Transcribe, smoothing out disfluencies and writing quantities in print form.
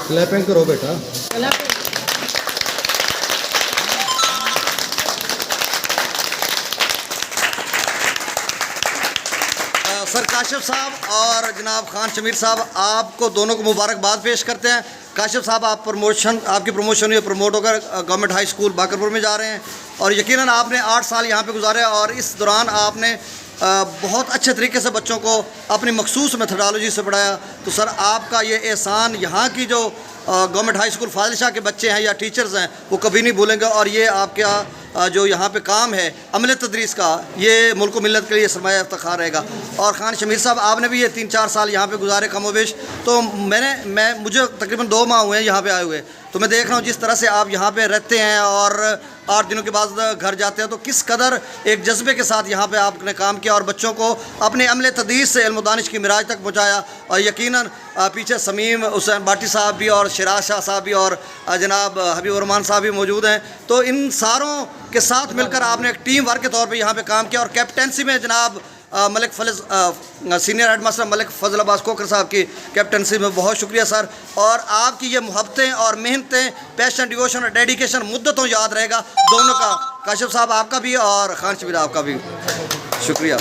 Clapping करो बेटा। Sir Kashif साहब और जनाब खान शमीर साहब, आपको दोनों को मुबारकबाद पेश करते हैं। काशिफ साहब, आपकी प्रमोशन हुई, प्रमोट होकर गवर्नमेंट हाई स्कूल बाकरपुर में जा रहे हैं और यकीनन आपने 8 साल यहाँ पे गुजारे और इस दौरान आपने बहुत अच्छे तरीके से बच्चों को अपनी मखसूस मेथडोलॉजी से पढ़ाया। तो सर, आपका ये एहसान यहाँ की जो गवर्नमेंट हाई स्कूल फाजिल शाह के बच्चे हैं या टीचर्स हैं वो कभी नहीं भूलेंगे और ये आपका जो यहाँ पे काम है अमले तदरीस का, ये मुल्क मिल्लत के लिए सरमाया इफ्तिखार रहेगा। और खान शमीर साहब, आपने भी ये 3-4 साल यहाँ पे गुजारे कमोबेश। तो मुझे तकरीबन 2 माह हुए हैं यहाँ पे आए हुए, तो मैं देख रहा हूँ जिस तरह से आप यहाँ पे रहते हैं और 8 दिनों के बाद घर जाते हैं, तो किस कदर एक जज्बे के साथ यहाँ पे आपने काम किया और बच्चों को अपने अमले तदरीस से इल्म दानिश की मिराज तक पहुँचाया। और यकीनन पीछे समीम हुसैन बाटी साहब भी और शिराज शाह साहब भी और जनाब हबीब रहमान साहब भी मौजूद हैं। तो इन सारों के साथ मिलकर आपने एक टीम वर्क के तौर पे यहाँ पे काम किया और कैप्टेंसी में जनाब मलिक सीनियर हेडमास्टर मलिक फजल अब्बास कोकर साहब की कैप्टनसी में बहुत शुक्रिया सर। और आपकी ये मोहब्बतें और मेहनतें, पैशन, डिवोशन और डेडिकेशन मुद्दतों याद रहेगा दोनों का। काशिफ साहब आपका भी और खान शमीर आपका भी शुक्रिया।